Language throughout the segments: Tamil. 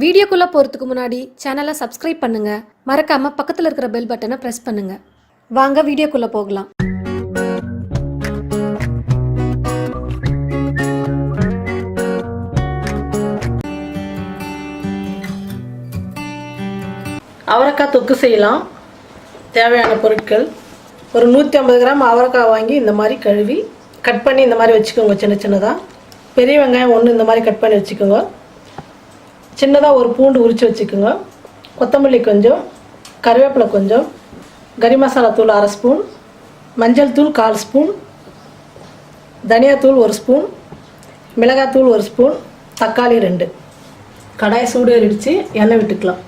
வீடியோக்குள்ள போறதுக்கு முன்னாடி சேனலை சப்ஸ்கிரைப் பண்ணுங்க. மறக்காம பக்கத்துல இருக்கிற பெல் பட்டனை பிரஸ் பண்ணுங்க. வாங்க வீடியோக்குள்ள போகலாம். அவரைக்காய் தொக்கு செய்யலாம். தேவையான பொருட்கள்: ஒரு 150 கிராம் அவரைக்காய் வாங்கி இந்த மாதிரி கழுவி கட் பண்ணி இந்த மாதிரி வச்சுக்கோங்க. சின்ன சின்னதாக பெரிய வெங்காயம் 1 இந்த மாதிரி கட் பண்ணி வச்சுக்கோங்க. சின்னதாக ஒரு பூண்டு உரித்து வச்சுக்கோங்க. கொத்தமல்லி கொஞ்சம், கருவேப்பிலை கொஞ்சம், கறி மசாலா தூள் 1/2 ஸ்பூன், மஞ்சள் தூள் 1/4 ஸ்பூன், தனியாத்தூள் 1 ஸ்பூன், மிளகாத்தூள் 1 ஸ்பூன், தக்காளி 2. கடாயை சூடு ஏறிடுச்சு, எண்ணெய் விட்டுக்கலாம்.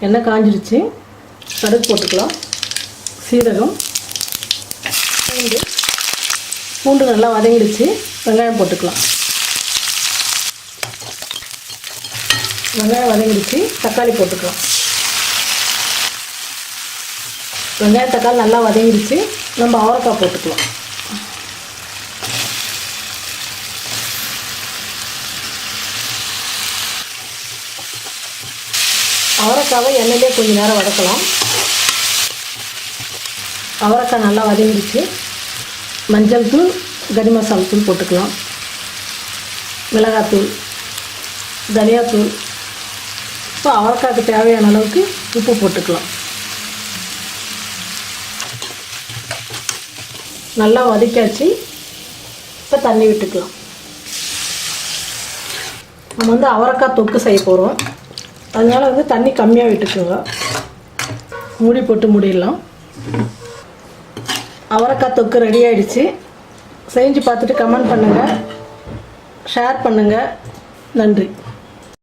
எண்ணெய் காஞ்சிடுச்சு, கடுகு போட்டுக்கலாம். சீரகம், பூண்டு நல்லா வதங்கிடுச்சு, வெங்காயம் போட்டுக்கலாம். வெங்காயம் வதங்கிடுச்சு, தக்காளி போட்டுக்கலாம். வெங்காயம் தக்காளி நல்லா வதங்கிடுச்சு, நம்ம அவரைக்காய் போட்டுக்கலாம். அவரைக்காவை எண்ணெயிலே கொஞ்சம் நேரம் வதக்கலாம். அவரைக்காய் நல்லா வதங்கிடுச்சு, மஞ்சள் தூள், கறி மசாலா தூள் போட்டுக்கலாம். மிளகாத்தூள், தனியாத்தூள். இப்போ அவரைக்காய்க்கு தேவையான அளவுக்கு உப்பு போட்டுக்கலாம். நல்லா வதக்காச்சு, இப்போ தண்ணி விட்டுக்கலாம். நம்ம அவரைக்காய் தொக்கு செய்ய போகிறோம், அதனால் தண்ணி கம்மியாக விட்டுக்கோங்க. மூடி போட்டு மூடிடலாம். அவரைக்காய் தொக்கு ரெடி ஆகிடுச்சு. செஞ்சு பார்த்துட்டு கமெண்ட் பண்ணுங்கள், ஷேர் பண்ணுங்கள். நன்றி.